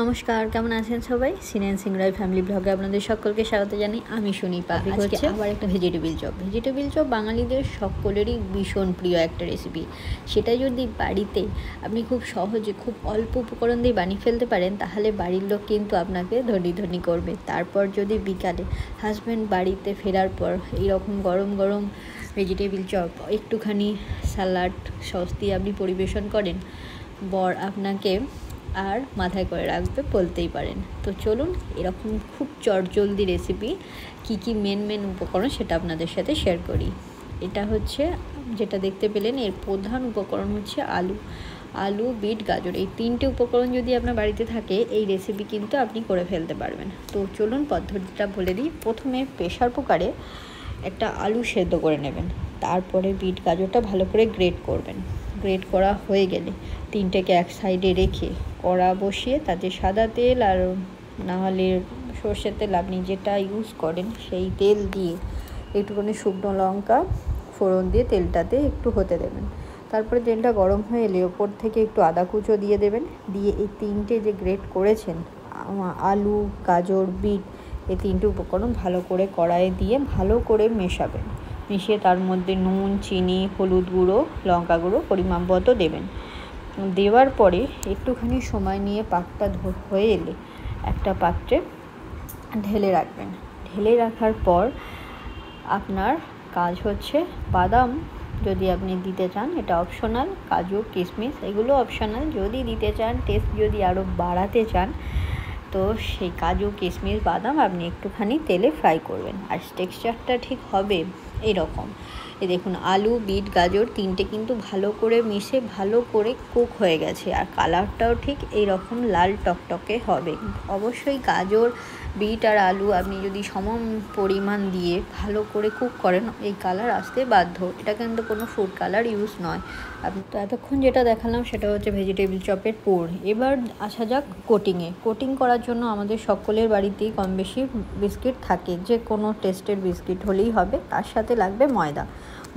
নমস্কার, কেমন আছেন সবাই? সিনেন সিংরাই ফ্যামিলি ব্লগে আপনাদের সকলকে স্বাগত জানাই। আমি সুনিপা। আজকে আবার একটা ভেজিটেবিল চপ বাঙালিদের সকলেরই ভীষণ প্রিয় একটা রেসিপি। সেটা যদি বাড়িতে আপনি খুব সহজে খুব অল্প উপকরণ দিয়ে বানিয়ে ফেলতে পারেন, তাহলে বাড়ির লোক কিন্তু আপনাকে ধনী করবে। তারপর যদি বিকালে হাজব্যান্ড বাড়িতে ফেরার পর এইরকম গরম গরম ভেজিটেবিল চপ, একটুখানি স্যালাড সস দিয়ে আপনি পরিবেশন করেন, বর আপনাকে আর মাথায় করে রাখবে বলতেই পারেন। তো চলুন এরকম খুব চটজলদি রেসিপি কি মেন উপকরণ সেটা আপনাদের সাথে শেয়ার করি। এটা হচ্ছে যেটা দেখতে পেলেন, এর প্রধান উপকরণ হচ্ছে আলু, বিট, গাজর। এই তিনটে উপকরণ যদি আপনার বাড়িতে থাকে, এই রেসিপি কিন্তু আপনি করে ফেলতে পারবেন। তো চলুন পদ্ধতিটা বলে দিই। প্রথমে প্রেশার কুকারে একটা আলু সেদ্ধ করে নেবেন, তারপরে বিট গাজরটা ভালো করে গ্রেট করবেন। গ্রেট করা হয়ে গেলে তিনটেকে এক সাইডে রেখে কড়া বসিয়ে তাতে সাদা তেল আর না হলে সর্ষের তেল, আপনি যেটা ইউজ করেন সেই তেল দিয়ে একটুখানি শুকনো লঙ্কা ফোড়ন দিয়ে তেলটাতে একটু হতে দেবেন। তারপরে তেলটা গরম হয়ে এলে ওপর থেকে একটু আদা কুচো দিয়ে দেবেন। দিয়ে এই তিনটে যে গ্রেট করেছেন আলু, গাজর, বিট, এই তিনটে উপকরণ ভালো করে কড়াইয়ে দিয়ে ভালো করে মেশাবেন। মিশিয়ে তার মধ্যে নুন, চিনি, হলুদ গুঁড়ো, লঙ্কা গুঁড়ো পরিমাণ মতো দেবেন। দেওয়ার পরে একটুখানি সময় নিয়ে পাকটা হয়ে এলে একটা পাত্রে ঢেলে রাখবেন। ঢেলে রাখার পর আপনার কাজ হচ্ছে বাদাম যদি আপনি দিতে চান, এটা অপশনাল, কাজু, কিশমিশ এগুলো অপশনাল। যদি দিতে চান, টেস্ট যদি আরও বাড়াতে চান, তো সেই কাজু, কিশমিশ, বাদাম আপনি একটুখানি তেলে ফ্রাই করবেন। আর টেক্সচারটা ঠিক হবে এইরকম। এই দেখুন, আলু, বিট, গাজর তিনটে কিন্তু ভালো করে মিশে ভালো করে কুক হয়ে গেছে। আর কালারটাও ঠিক এইরকম লাল টকটকে হবে। অবশ্যই গাজর, বিট আর আলু আপনি যদি সম পরিমাণ দিয়ে ভালো করে কুক করেন, এই কালার আসতে বাধ্য। এটা কিন্তু কোনো ফুড কালার ইউজ নয়। আপনি তো এতক্ষণ যেটা দেখালাম সেটা হচ্ছে ভেজিটেবিল চপের পুর। এবার আসা যাক কোটিং করার জন্য আমাদের সকলের বাড়িতেই কম বেশি বিস্কিট থাকে, যে কোনো টেস্টের বিস্কিট হলেই হবে। তার সাথে লাগবে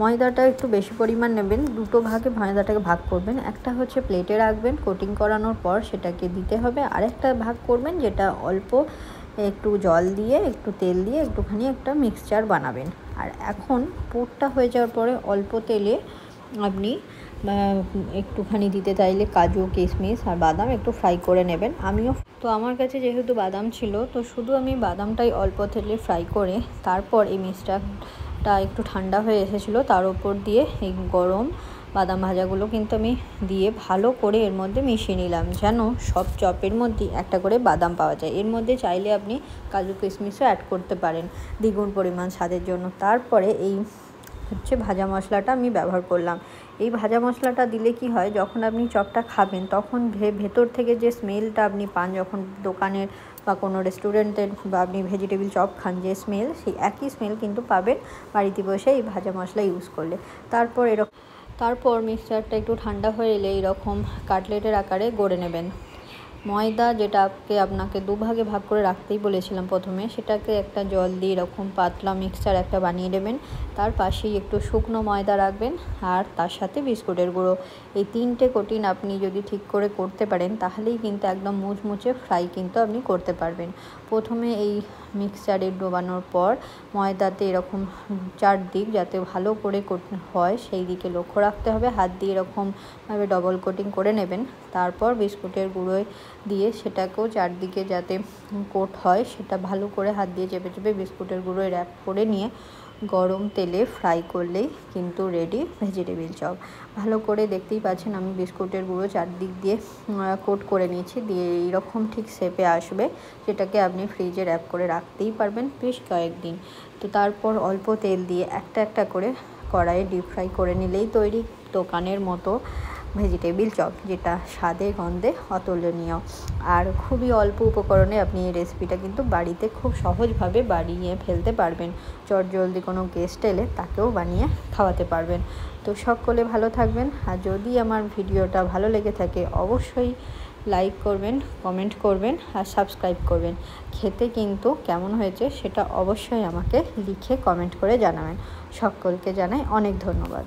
ময়দাটা একটু বেশি পরিমাণ নেবেন। দুটো ভাগে ময়দাটাকে ভাগ করবেন। একটা হচ্ছে প্লেটে রাখবেন, কোটিং করানোর পর সেটাকে দিতে হবে। আরেকটা ভাগ করবেন যেটা অল্প একটু জল দিয়ে, একটু তেল দিয়ে একটুখানি একটা মিক্সচার বানাবেন। আর এখন পুরটা হয়ে যাওয়ার পরে অল্প তেলে আপনি একটুখানি দিতে চাইলে কাজু, কিশমিশ আর বাদাম একটু ফ্রাই করে নেবেন। আমার কাছে যেহেতু বাদাম ছিল, তো শুধু আমি বাদামটাই অল্প তেলে ফ্রাই করে তারপর এই মিক্সচারটা একটু ঠান্ডা হয়ে এসেছিলো, তার উপর দিয়ে এই গরম বাদাম ভাজাগুলো কিন্তু আমি দিয়ে ভালো করে এর মধ্যে মিশিয়ে নিলাম, যেন সব চপের মধ্যে একটা করে বাদাম পাওয়া যায়। এর মধ্যে চাইলে আপনি কাজু, কিশমিশও অ্যাড করতে পারেন দ্বিগুণ পরিমাণ স্বাদের জন্য। তারপরে এই হচ্ছে ভাজা মশলাটা আমি ব্যবহার করলাম। এই ভাজা মশলাটা দিলে কি হয়, যখন আপনি চপটা খাবেন তখন ভেতর থেকে যে স্মেলটা আপনি পান, যখন দোকানের বা কোনো রেস্টুরেন্টের বা আপনি ভেজিটেবিল চপ খান যে স্মেল, সেই একই স্মেল কিন্তু পাবেন বাড়িতে বসে এই ভাজা মশলা ইউজ করলে। তারপর মিক্সচারটা একটু ঠান্ডা হয়ে এলে এরকম কাটলেটের আকারে গড়ে নেবেন। ময়দা যেটাকে আপনাকে দুভাগে ভাগ করে রাখতেই বলেছিলাম প্রথমে, সেটাকে একটা জল দিয়ে এরকম পাতলা মিক্সচার একটা বানিয়ে নেবেন। তার পাশেই একটু শুকনো ময়দা রাখবেন আর তার সাথে বিস্কুটের গুঁড়ো। এই তিনটে কোটিং আপনি যদি ঠিক করে করতে পারেন, তাহলেই কিন্তু একদম মুচমুচে ফ্রাই কিন্তু আপনি করতে পারবেন। প্রথমে এই মিক্সচারে ডোবানোর পর ময়দাতে এরকম চারদিক যাতে ভালো করে হয় সেই দিকে লক্ষ্য রাখতে হবে। হাত দিয়ে এরকমভাবে ডবল কোটিং করে নেবেন। তারপর বিস্কুটের গুঁড়োয় দিয়ে সেটাকেও চারদিকে যাতে কোট হয়, সেটা ভালো করে হাত দিয়ে চেপে বিস্কুটের গুঁড়োয় র্যাপ করে নিয়ে গরম তেলে ফ্রাই করলেই কিন্তু রেডি ভেজিটেবিল চপ। ভালো করে দেখতেই পাচ্ছেন আমি বিস্কুটের গুঁড়ো চারদিক দিয়ে কোট করে নিয়েছি। দিয়ে এইরকম ঠিক শেপে আসবে, যেটাকে আপনি ফ্রিজে র্যাপ করে রাখতেই পারবেন বেশ কয়েকদিন। তো তারপর অল্প তেল দিয়ে একটা করে কড়াইয়ে ডিপ ফ্রাই করে নিলেই তৈরি দোকানের মতো ভেজিটেবিল চপ, যেটা স্বাদে গন্ধে অতুলনীয়। আর খুবই অল্প উপকরণে আপনি এই রেসিপিটা কিন্তু বাড়িতে খুব সহজভাবে বানিয়ে ফেলতে পারবেন। চটজলদি কোনো গেস্ট এলে তাকেও বানিয়ে খাওয়াতে পারবেন। তো সকলে ভালো থাকবেন। আর যদি আমার ভিডিওটা ভালো লেগে থাকে, অবশ্যই লাইক করবেন, কমেন্ট করবেন আর সাবস্ক্রাইব করবেন। খেতে কিন্তু কেমন হয়েছে সেটা অবশ্যই আমাকে লিখে কমেন্ট করে জানাবেন। সকলকে জানাই অনেক ধন্যবাদ।